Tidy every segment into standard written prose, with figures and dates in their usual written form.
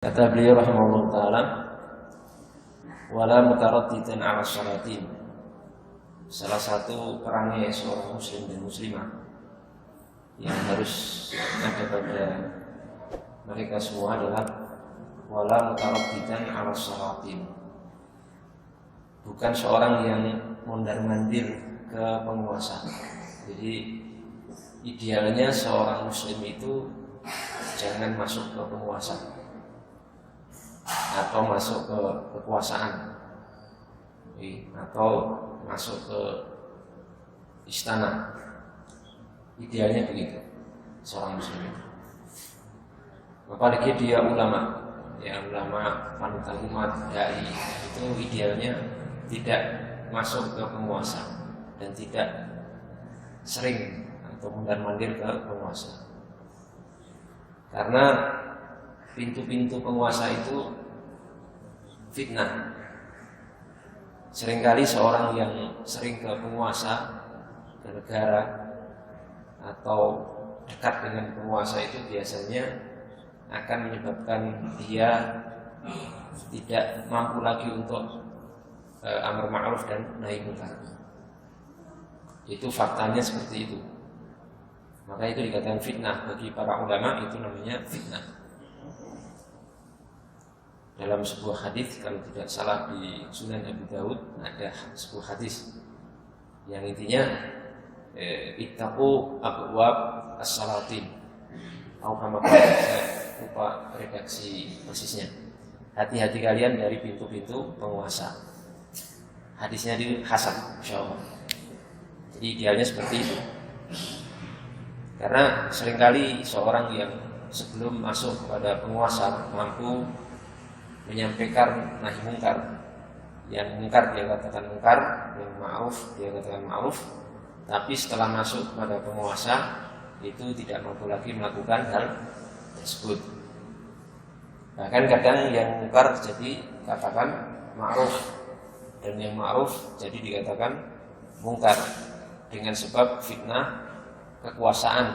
Kata beliau rahimahullah ta'ala, wala mutaraddidan ala syaratin. Salah satu perangai seorang muslim dan muslimah yang harus ada pada mereka semua adalah wala mutaraddidan ala syaratin. Bukan seorang yang mondar-mandir ke penguasa. Jadi idealnya seorang muslim itu jangan masuk ke penguasa atau masuk ke kekuasaan atau masuk ke istana. Idealnya begitu seorang muslim. Apalagi dia ulama, ulama panutan umat, dai, itu idealnya tidak masuk ke penguasa dan tidak sering atau mondar-mandir ke penguasa. Karena pintu-pintu penguasa itu fitnah. Seringkali seorang yang sering ke penguasa, ke negara, atau dekat dengan penguasa itu biasanya akan menyebabkan dia tidak mampu lagi untuk amar ma'ruf dan nahi munkar. Itu faktanya seperti itu. Maka itu dikatakan fitnah. Bagi para ulama itu namanya fitnah. Dalam sebuah hadis, kalau tidak salah di Sunan Abi Dawud, ada sebuah hadis yang intinya ittaqu abwab as-salatin. Atau kama saya lupa redaksi persisnya. Hati-hati kalian dari pintu-pintu penguasa. Hadisnya di hasan, insyaallah. Jadi idealnya seperti itu. Karena seringkali seorang yang sebelum masuk kepada penguasa mampu menyampaikan nahi mungkar. Yang mungkar dia katakan mungkar, yang ma'ruf dia katakan ma'ruf. Tapi setelah masuk kepada penguasa itu tidak mampu lagi melakukan hal tersebut. Bahkan kadang yang mungkar jadi katakan ma'ruf, dan yang ma'ruf jadi dikatakan mungkar dengan sebab fitnah kekuasaan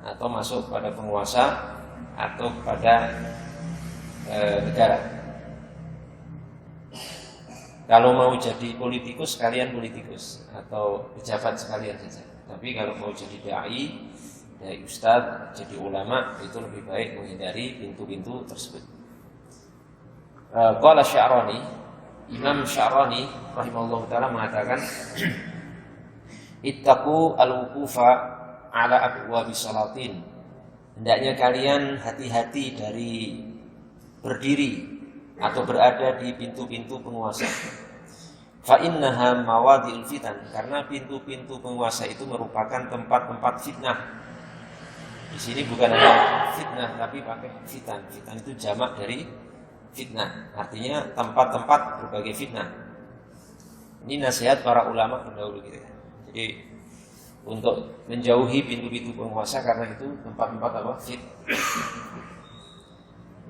atau masuk pada penguasa atau pada negara. Kalau mau jadi politikus sekalian politikus atau pejabat sekalian saja. Tapi kalau mau jadi dai ustadz, jadi ulama, itu lebih baik menghindari pintu-pintu tersebut. Qala Sya'rani, Imam Sya'rani rahimahullah ta'ala mengatakan ittaqu al-wuqufa ala abwabi salatin. Hendaknya kalian hati-hati dari berdiri atau berada di pintu-pintu penguasa. Fa innaha mawadhi'ul fitan, karena pintu-pintu penguasa itu merupakan tempat-tempat fitnah. Di sini bukan hanya fitnah tapi pakai fitan. Fitan itu jamak dari fitnah, artinya tempat-tempat berbagai fitnah. Ini nasihat para ulama pendahulu kita. Jadi untuk menjauhi pintu-pintu penguasa karena itu tempat-tempat apa? Fitnah.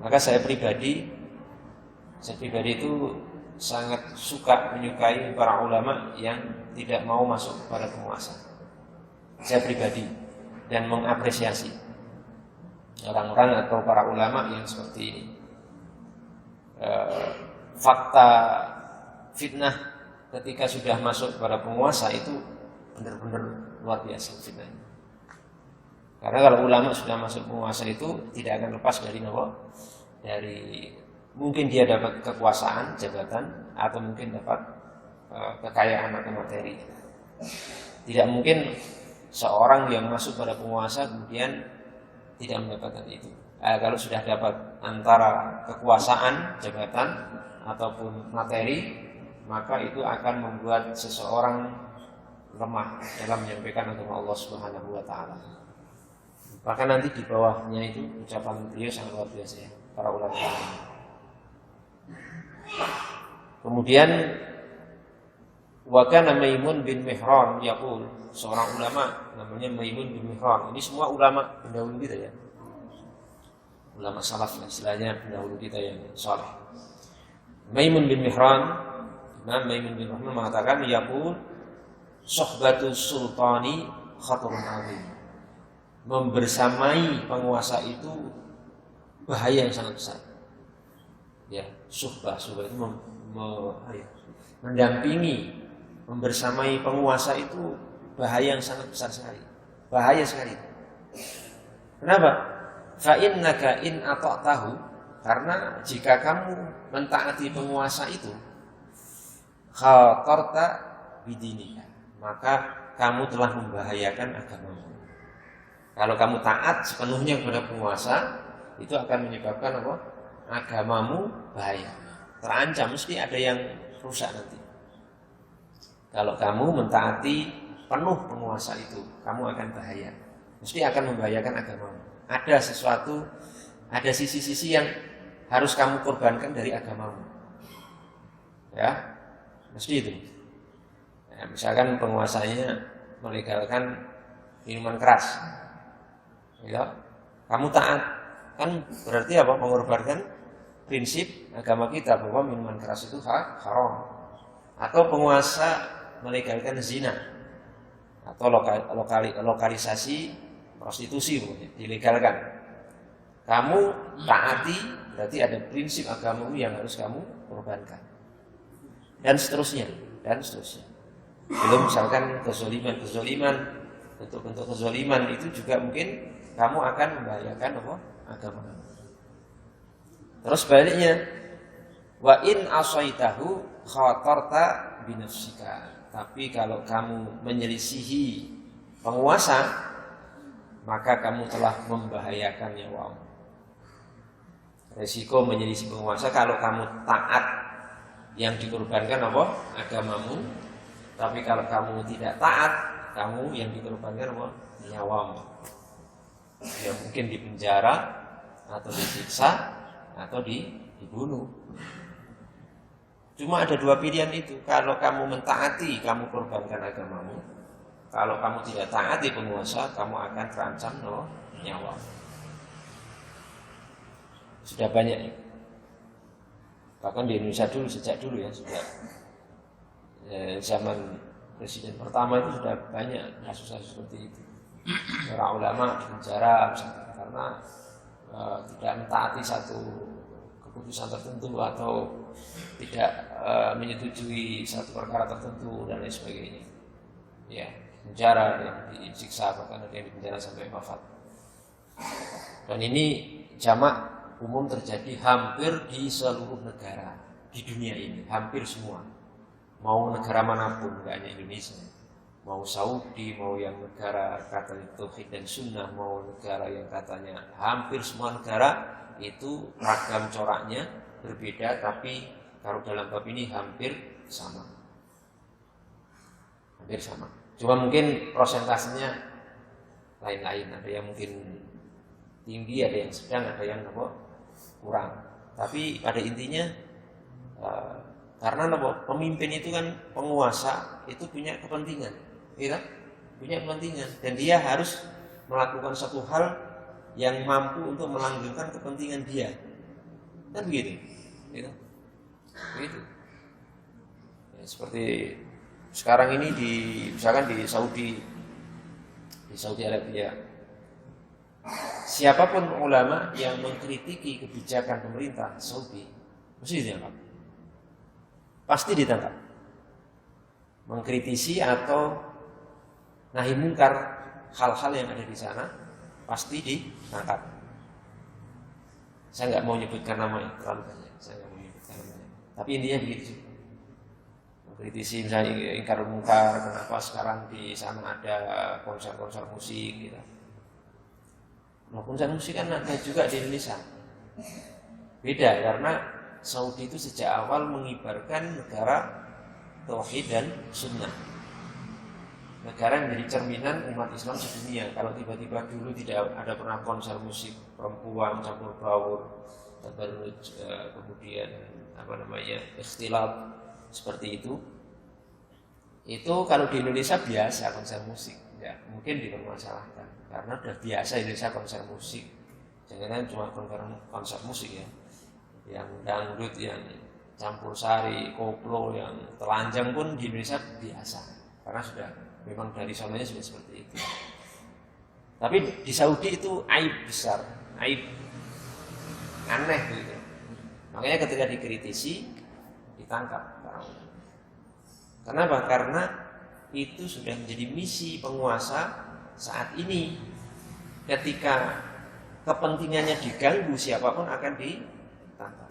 Maka saya pribadi itu sangat menyukai para ulama yang tidak mau masuk kepada penguasa. Saya pribadi dan mengapresiasi orang-orang atau para ulama yang seperti ini. Fakta fitnah ketika sudah masuk kepada penguasa itu benar-benar luar biasa fitnahnya. Karena kalau ulama sudah masuk penguasa itu tidak akan lepas dari mungkin dia dapat kekuasaan, jabatan, atau mungkin dapat kekayaan atau materi. Tidak mungkin seorang yang masuk pada penguasa kemudian tidak mendapatkan itu. Kalau sudah dapat antara kekuasaan, jabatan, ataupun materi, maka itu akan membuat seseorang lemah dalam menyampaikan agama Allah Subhanahu wa ta'ala. Bahkan nanti di bawahnya itu ucapan beliau sangat luar biasa ya, para ulama. Kemudian wa kana Maimun bin Mihran yaqul, seorang ulama namanya Maimun bin Mihran. Ini semua ulama pendahulu kita ya. Ulama salaf istilahnya pendahulu kita yang saleh. Maimun bin Mihran, Imam Maimun bin Mihran mengatakan yaqul suhbatu sultani khatarun azim. Membersamai penguasa itu bahaya yang sangat besar. Ya, suhbah itu mendampingi, membersamai penguasa itu bahaya yang sangat besar sekali. Bahaya sekali. Kenapa? Fa innaka in ata'tahu, karena jika kamu mentaati penguasa itu, khatarta bidinika, maka kamu telah membahayakan agamamu. Kalau kamu taat sepenuhnya kepada penguasa, itu akan menyebabkan apa? Agamamu bahaya, terancam, mesti ada yang rusak nanti. Kalau kamu mentaati penuh penguasa itu, kamu akan bahaya, mesti akan membahayakan agamamu. Ada sesuatu, ada sisi-sisi yang harus kamu korbankan dari agamamu. Ya, mesti itu. Ya, misalkan penguasanya melegalkan minuman keras, ya, kamu taat, kan berarti apa? Mengorbankan prinsip agama kita bahwa minuman keras itu haram. Atau penguasa melegalkan zina atau lokalisasi prostitusi dilegalkan. Kamu taati, berarti ada prinsip agamamu yang harus kamu korbankan. Dan seterusnya. Belum misalkan kezoliman, bentuk-bentuk kezoliman itu juga mungkin kamu akan membahayakan apa? Agama. Terus baliknya, wa in asaitahu khatarta binafsika. Tapi kalau kamu menyelisihi penguasa, maka kamu telah membahayakan nyawamu. Resiko menyelisih penguasa, kalau kamu taat, yang dikorbankan apa? Agamamu. Tapi kalau kamu tidak taat, kamu yang dikorbankan apa? Nyawamu. Ya mungkin di penjara, atau disiksa, atau dibunuh. Cuma ada dua pilihan itu. Kalau kamu mentaati, kamu korbankan agamamu. Kalau kamu tidak taati penguasa, kamu akan terancam nyawa. Sudah banyak ya. Bahkan di Indonesia dulu, sejak dulu ya, sudah zaman presiden pertama itu sudah banyak kasus-kasus seperti itu. Para ulama di penjara karena tidak mentaati satu keputusan tertentu atau tidak menyetujui satu perkara tertentu dan lain sebagainya. Ya, penjara, yang disiksa, bahkan ada yang dipenjara sampai wafat. Dan ini jamak umum terjadi hampir di seluruh negara di dunia ini, hampir semua. Mau negara manapun, enggak hanya Indonesia. Mau Saudi, mau yang negara katanya tauhid dan sunnah, mau negara yang katanya, hampir semua negara itu ragam coraknya berbeda, tapi kalau dalam bab ini hampir sama. Hampir sama. Cuma mungkin prosentasenya lain-lain. Ada yang mungkin tinggi, ada yang sedang, ada yang kurang. Tapi pada intinya karena pemimpin itu kan, penguasa itu punya kepentingan, ya, punya kepentingan, dan dia harus melakukan satu hal yang mampu untuk melanggengkan kepentingan dia, kan begitu, ya, begitu. Ya, seperti sekarang ini misalkan di Saudi Arabia, siapapun ulama yang mengkritiki kebijakan pemerintah Saudi mesti ditangkap. Pasti ditangkap. Mengkritisi atau nahi mungkar hal-hal yang ada di sana pasti ditangkap. Saya nggak mau menyebutkan namanya, terlalu banyak. Saya nggak mau menyebutkan namanya. Tapi intinya begitu. Mengkritisi misalnya ingkar mungkar, kenapa sekarang di sana ada konser-konser musik gitu. Nah, konser musik kan ada juga di Indonesia. Beda karena Saudi itu sejak awal mengibarkan negara tauhid dan sunnah. Negara yang menjadi cerminan umat Islam sedunia. Kalau tiba-tiba dulu tidak ada pernah konser musik perempuan campur baur, tabarruj, kemudian ikhtilaf seperti itu kalau di Indonesia biasa konser musik, ya mungkin dipermasalahkan karena sudah biasa Indonesia konser musik. Jangan cuma konser musik ya, yang dangdut, yang campur sari, koplo, yang telanjang pun di Indonesia biasa karena sudah memang dari sononya sudah seperti itu. Tapi di Saudi itu aib besar, aib aneh gitu. Makanya ketika dikritisi ditangkap para ulama. Kenapa? Karena itu sudah menjadi misi penguasa saat ini. Ketika kepentingannya diganggu, siapapun akan ditangkap.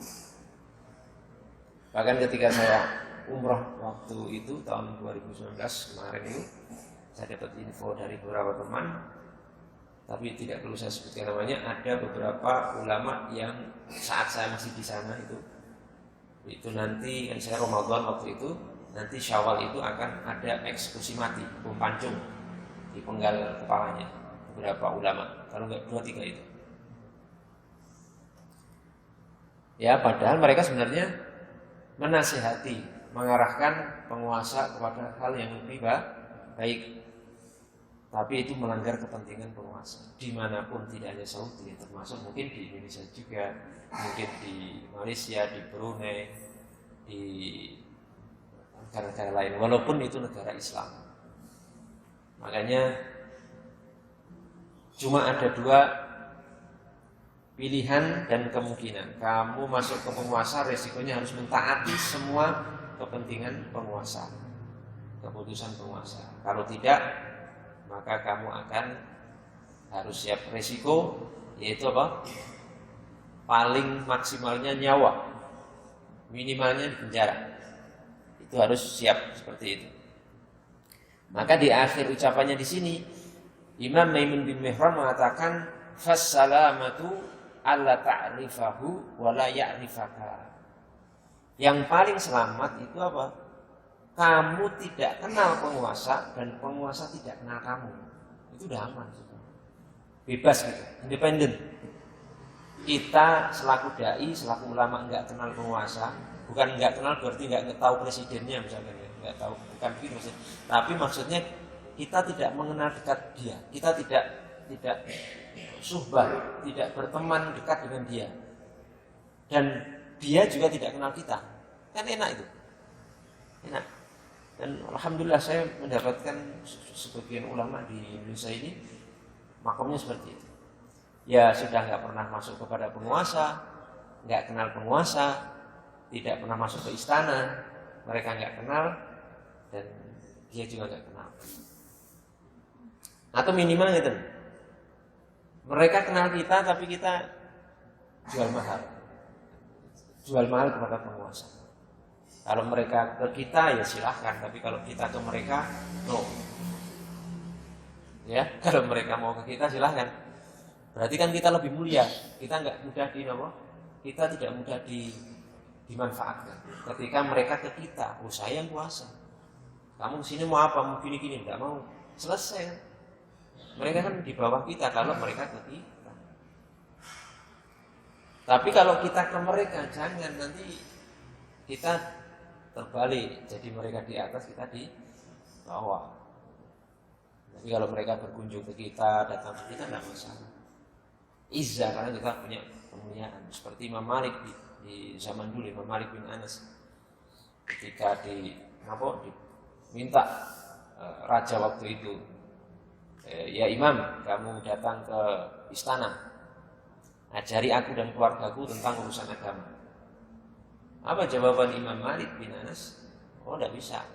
Bahkan ketika saya umroh waktu itu tahun 2019 kemarin ini, saya dapat info dari beberapa teman, tapi tidak perlu saya sebutkan namanya. Ada beberapa ulama yang saat saya masih di sana itu nanti kan saya Ramadan waktu itu, nanti Syawal itu akan ada eksekusi mati, bom pancung dipenggal kepalanya beberapa ulama, kalau enggak 2-3 itu. Ya, padahal mereka sebenarnya menasihati, mengarahkan penguasa kepada hal yang lebih baik. Tapi itu melanggar kepentingan penguasa. Dimanapun, tidak hanya Saudi, termasuk mungkin di Indonesia juga, mungkin di Malaysia, di Brunei, di negara-negara lain, walaupun itu negara Islam. Makanya cuma ada 2 pilihan dan kemungkinan. Kamu masuk ke penguasa, resikonya harus mentaati semua kepentingan penguasa, keputusan penguasa. Kalau tidak, maka kamu akan harus siap resiko, yaitu apa? Paling maksimalnya nyawa, minimalnya di penjara. Itu harus siap seperti itu. Maka di akhir ucapannya di sini, Imam Maimun bin Mihran mengatakan, "Fassalamatu alla ta'rifahu wa la ya'rifaka." Yang paling selamat itu apa? Kamu tidak kenal penguasa dan penguasa tidak kenal kamu. Itu udah aman. Bebas gitu, independen. Kita selaku dai, selaku ulama enggak kenal penguasa, bukan enggak kenal berarti enggak tahu presidennya misalnya, enggak tahu, bukan begitu maksudnya. Tapi maksudnya kita tidak mengenal dekat dia. Kita tidak suhbah, tidak berteman dekat dengan dia, dan dia juga tidak kenal kita. Kan enak itu, enak. Dan alhamdulillah saya mendapatkan sebagian ulama di Indonesia ini makomnya seperti itu. Ya sudah nggak pernah masuk kepada penguasa, nggak kenal penguasa, tidak pernah masuk ke istana, mereka nggak kenal dan dia juga nggak kenal. Atau minimal gitu, mereka kenal kita tapi kita jual mahal kepada penguasa. Kalau mereka ke kita ya silahkan, tapi kalau kita ke mereka no. Ya, kalau mereka mau ke kita silahkan. Berarti kan kita lebih mulia. Kita nggak mudah kita tidak mudah dimanfaatkan. Ketika mereka ke kita, oh saya yang kuasa. Kamu kesini mau apa? Mau gini-gini, nggak mau. Selesai. Mereka kan di bawah kita kalau mereka ke kita. Tapi kalau kita ke mereka, jangan nanti kita terbalik, jadi mereka di atas, kita di bawah. Tapi kalau mereka berkunjung ke kita, datang ke kita, tidak masalah. Izzah, karena kita punya kemuliaan. Seperti Imam Malik di zaman dulu, Imam Malik bin Anas, ketika diminta raja waktu itu, ya Imam, kamu datang ke istana, ajari aku dan keluargaku tentang urusan agama. Apa jawaban Imam Malik bin Anas? Oh, tidak bisa.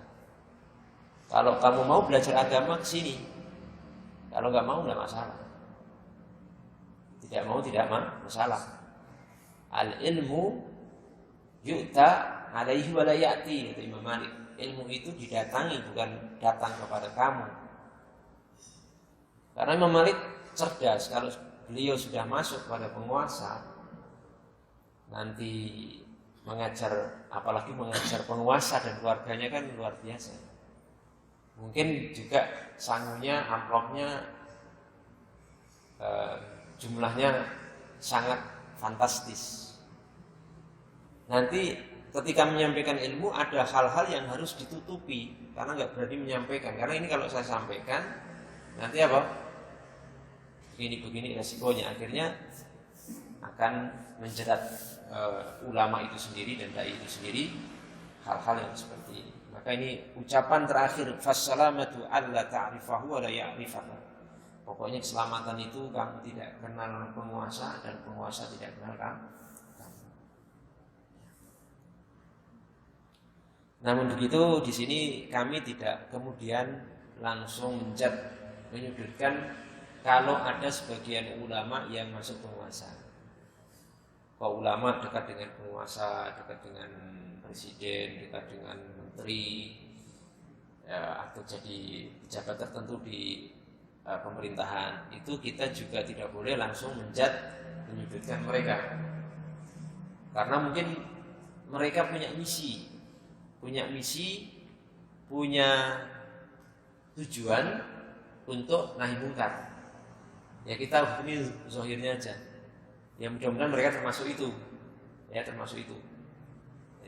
Kalau kamu mau belajar agama, kesini. Kalau nggak mau, nggak masalah. Tidak mau, tidak masalah. Al-ilmu yu'ta alaihi wa la ya'ti, kata Imam Malik. Ilmu itu didatangi, bukan datang kepada kamu. Karena Imam Malik cerdas. Kalau beliau sudah masuk pada penguasa, nanti mengajar, apalagi mengajar penguasa dan keluarganya kan luar biasa. Mungkin juga sangunya, amplopnya jumlahnya sangat fantastis. Nanti ketika menyampaikan ilmu ada hal-hal yang harus ditutupi karena nggak berani menyampaikan. Karena ini kalau saya sampaikan nanti apa? Begini resikonya, akhirnya akan menjerat ulama itu sendiri dan dai itu sendiri hal-hal yang seperti ini. Maka ini ucapan terakhir, fassalamatu alla ta'rifahu wa la ya'rifaka. Pokoknya keselamatan itu kamu tidak kenal penguasa dan penguasa tidak kenal kamu. Namun begitu di sini kami tidak kemudian langsung menyudutkan kalau ada sebagian ulama yang masuk penguasa. Kalau ulama dekat dengan penguasa, dekat dengan presiden, dekat dengan menteri, ya, atau jadi pejabat tertentu di pemerintahan, itu kita juga tidak boleh langsung menyudutkan mereka, karena mungkin mereka punya misi, punya tujuan untuk nahi mungkar. Ya kita hukumi zahirnya aja. Ya mudah-mudahan mereka termasuk itu. Ya termasuk itu.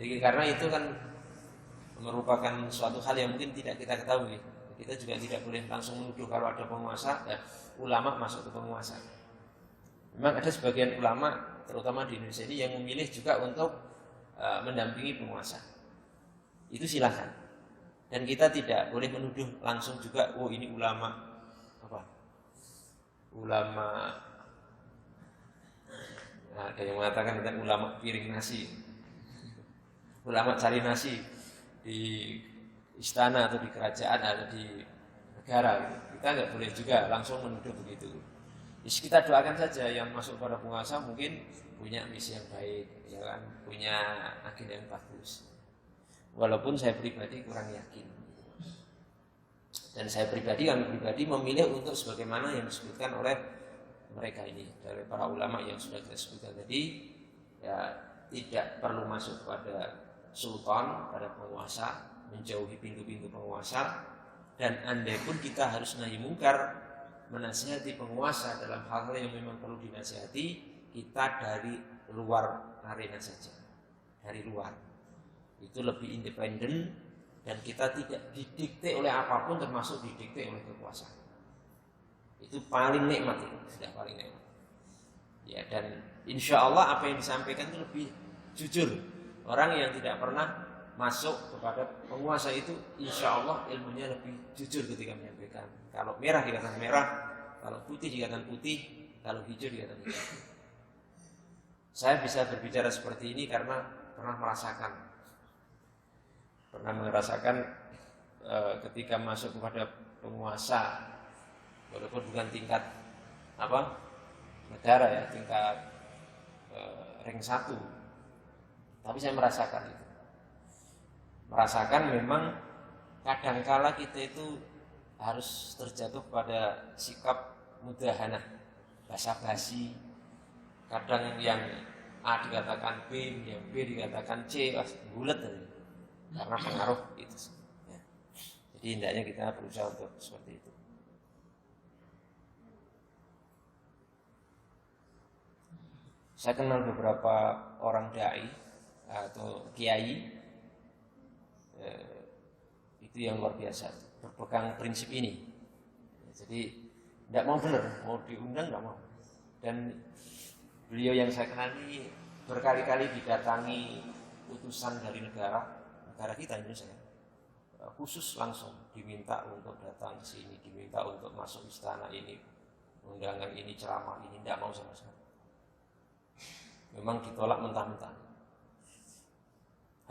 Jadi karena itu kan merupakan suatu hal yang mungkin tidak kita ketahui. Kita juga tidak boleh langsung menuduh kalau ada penguasa, ulama masuk ke penguasa. Memang ada sebagian ulama, terutama di Indonesia ini, yang memilih juga untuk mendampingi penguasa. Itu silakan. Dan kita tidak boleh menuduh langsung juga, oh ini ulama apa? Ulama, ada yang mengatakan tentang ulama piring nasi, ulama cari nasi di istana atau di kerajaan atau di negara. Kita nggak boleh juga langsung menuduh begitu. Jadi kita doakan saja yang masuk pada penguasa mungkin punya misi yang baik, ya kan, punya agenda yang bagus. Walaupun saya pribadi kurang yakin. Dan kami pribadi memilih untuk sebagaimana yang disebutkan oleh mereka ini, dari para ulama yang sudah kita sebutkan tadi, ya tidak perlu masuk pada sultan, pada penguasa, menjauhi pintu-pintu penguasa. Dan andai pun kita harus nahi mungkar, menasihati penguasa dalam hal-hal yang memang perlu dinasihati, kita dari luar arena saja, dari luar. Itu lebih independen dan kita tidak didikte oleh apapun, termasuk didikte oleh kekuasaan. Itu paling nikmat, itu sudah paling nikmat. Ya, dan insya Allah apa yang disampaikan itu lebih jujur. Orang yang tidak pernah masuk kepada penguasa itu, insya Allah ilmunya lebih jujur ketika menyampaikan. Kalau merah dikatakan merah, kalau putih dikatakan putih, kalau hijau dikatakan hijau. Saya bisa berbicara seperti ini karena pernah merasakan ketika masuk kepada penguasa, walaupun bukan tingkat negara ya, tingkat rank 1, tapi saya merasakan memang kadangkala kita itu harus terjatuh pada sikap mudahanah, basa-basi. Kadang yang A dikatakan B, yang B dikatakan C, bulat karena pengaruh itu. Ya. Jadi hendaknya kita berusaha untuk seperti itu. Saya kenal beberapa orang dai atau kiai, itu yang luar biasa, berpegang prinsip ini. Jadi tidak mau benar, mau diundang tidak mau. Dan beliau yang saya kenal ini berkali-kali didatangi utusan dari negara kita Indonesia, khusus langsung diminta untuk datang ke sini, diminta untuk masuk istana ini, undangan ini, ceramah ini, tidak mau sama sekali. Memang ditolak mentah-mentah.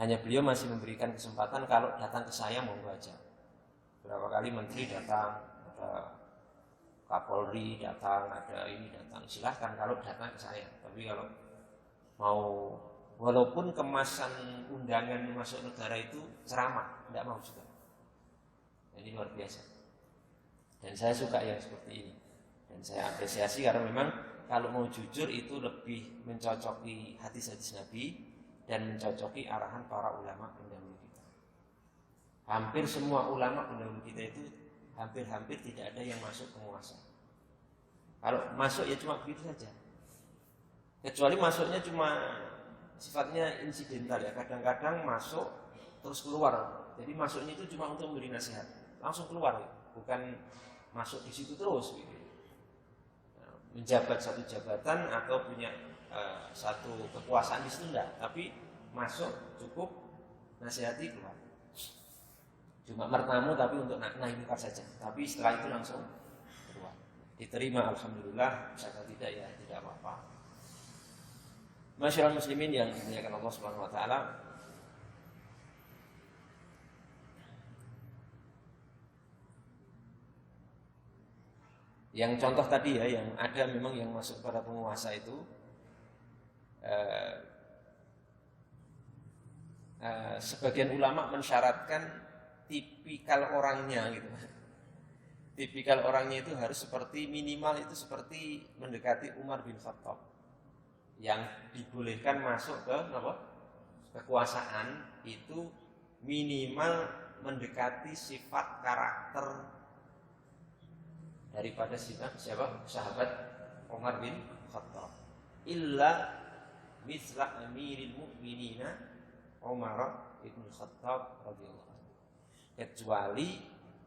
Hanya beliau masih memberikan kesempatan kalau datang ke saya monggo aja. Berapa kali menteri datang, ada Kapolri datang, ada ini datang, silahkan kalau datang ke saya. Tapi kalau mau, walaupun kemasan undangan masuk negara itu ceramah, tidak mau juga. Ini luar biasa. Dan saya suka yang seperti ini. Dan saya apresiasi karena memang kalau mau jujur itu lebih mencocoki hadis-hadis Nabi dan mencocoki arahan para ulama pendahulu kita. Hampir semua ulama pendahulu kita itu hampir tidak ada yang masuk penguasa. Kalau masuk ya cuma begitu saja. Kecuali masuknya cuma sifatnya insidental ya. Kadang-kadang masuk terus keluar. Jadi masuknya itu cuma untuk memberi nasihat. Langsung keluar, bukan masuk di situ terus gitu. Menjabat satu jabatan atau punya satu kekuasaan di situ enggak, tapi masuk cukup nasihati keluar. Cuma bertamu tapi untuk naik mungkar saja. Tapi setelah itu langsung keluar. Diterima alhamdulillah, misalkan tidak ya tidak apa-apa. Masyaallah muslimin yang dimuliakan Allah Subhanahu wa taala. Yang contoh tadi ya, yang ada memang yang masuk pada penguasa itu sebagian ulama mensyaratkan tipikal orangnya gitu. Tipikal orangnya itu harus seperti minimal itu seperti mendekati Umar bin Khattab. Yang dibolehkan masuk ke apa? Kekuasaan itu minimal mendekati sifat karakter daripada siapa? Sahabat Umar bin Khattab. Illa misla amiril mu'minina Umar bin Khattab radhiyallahu anhu. Kecuali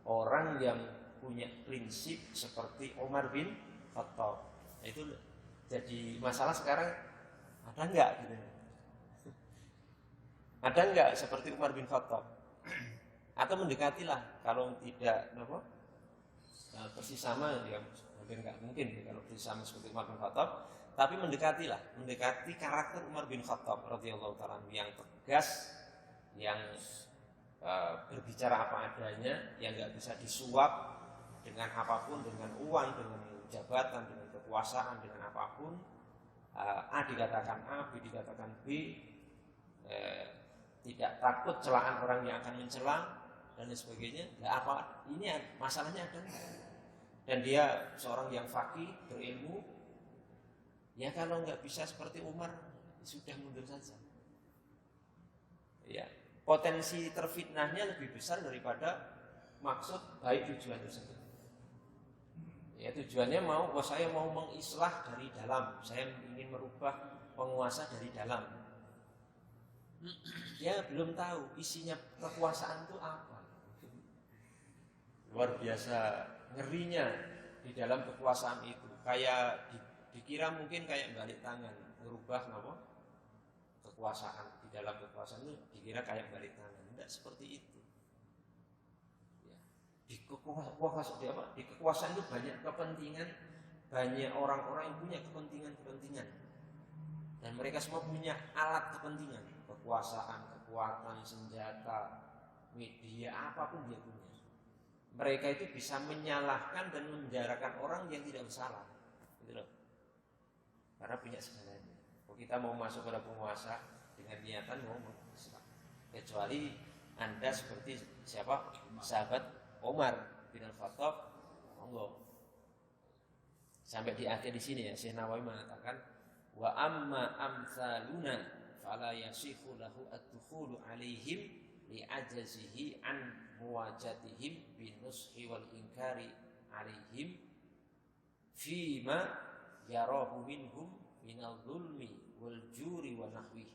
orang yang punya prinsip seperti Umar bin Khattab. Nah, itu jadi masalah sekarang, ada enggak gitu? Ada enggak seperti Umar bin Khattab? Atau mendekatilah, kalau tidak apa? Persis sama ya hampir enggak mungkin kalau persis sama seperti Umar bin Khattab, tapi mendekati karakter Umar bin Khattab radhiyallahu ta'ala yang tegas, yang berbicara apa adanya, yang enggak bisa disuap dengan apapun, dengan uang, dengan jabatan, dengan kekuasaan, dengan apapun. A dikatakan A, B dikatakan B, tidak takut celaan orang yang akan mencela dan lain sebagainya. Nah, apa ini masalahnya ada? Dan dia seorang yang faqih, berilmu. Ya kalau nggak bisa seperti Umar, sudah mundur saja. Ya, potensi terfitnahnya lebih besar daripada maksud baik tujuan tersebut. Ya tujuannya saya mau mengislah dari dalam, saya ingin merubah penguasa dari dalam. Dia belum tahu isinya kekuasaan itu apa. Luar biasa ngerinya di dalam kekuasaan itu. Kayak dikira mungkin kayak balik tangan, merubah apa? Kekuasaan di dalam kekuasaan itu dikira kayak balik tangan. Tidak seperti itu. Di kekuasaan itu banyak kepentingan, banyak orang-orang yang punya kepentingan, dan mereka semua punya alat kepentingan, kekuasaan, kekuatan, senjata, media, apapun dia punya. Mereka itu bisa menyalahkan dan menjarakan orang yang tidak bersalah, gitu loh. Karena punya segalanya. Kalau kita mau masuk pada penguasa dengan niatan mau Islam, kecuali Anda seperti siapa? Sahabat Umar bin Khattab, monggo. Sampai di akhir di sini ya, Syekh Nawawi mengatakan wa amma amsaluna fala yasihu lahu ad-dukhulu alaihim li'ajazihi an muwajatihim binushi wal inkari alaihim fima yarahu minhum minal zulmi wal juri wa nahwi.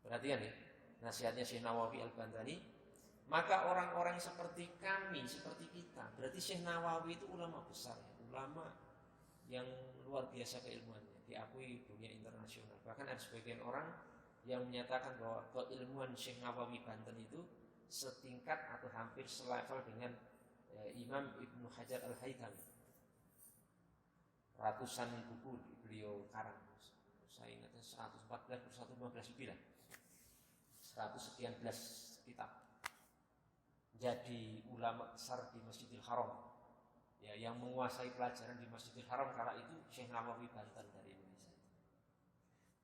Perhatikan ya, nasihatnya Syekh Nawawi Al-Bantani. Maka orang-orang seperti kami, seperti kita, berarti Syekh Nawawi itu ulama besar ya, ulama yang luar biasa keilmuannya, diakui dunia internasional. Bahkan ada sebagian orang yang menyatakan bahwa keilmuan Syekh Nawawi Banten itu setingkat atau hampir selevel dengan Imam Ibnu Hajar Al-Haythami. Ratusan buku beliau karang. Saya ingat 114 per 115 lebih lah. 100 sekian belas kitab. Jadi ulama besar di Masjidil Haram, ya, yang menguasai pelajaran di Masjidil Haram kala itu Syekh Nawawi Banten dari Indonesia.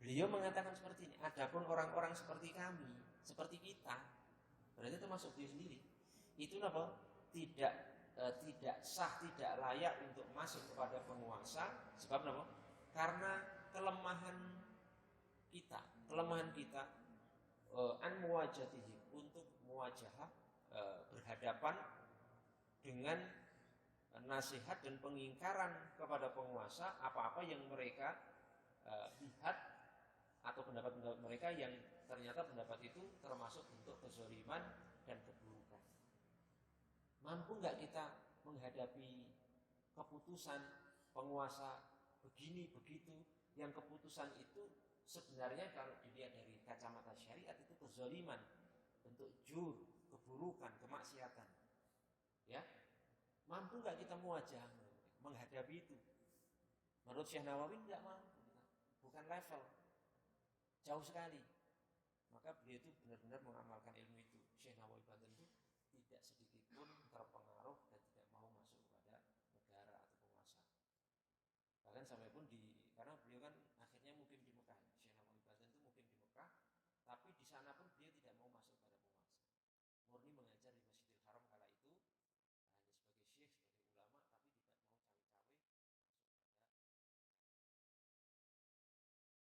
Beliau mengatakan seperti ini. Adapun orang-orang seperti kami, seperti kita, berarti termasuk beliau sendiri, itu apa? Tidak sah, tidak layak untuk masuk kepada penguasa. Sebab apa? Karena kelemahan kita an muwajatihi, untuk muwajahah, berhadapan dengan nasihat dan pengingkaran kepada penguasa apa-apa yang mereka lihat atau pendapat-pendapat mereka yang ternyata pendapat itu termasuk bentuk kezaliman dan keburukan. Mampu nggak kita menghadapi keputusan penguasa begini begitu, yang keputusan itu sebenarnya kalau dilihat dari kacamata syariat itu kezaliman, bentuk jur, keburukan, kemaksiatan. Ya, mampu nggak kita muwajah menghadapi itu? Menurut Syekh Nawawi tidak mampu, bukan level, jauh sekali. Maka beliau itu benar-benar mengamalkan ilmu itu. Syekh Nawawi Banten itu tidak sedikit pun terpengaruh dan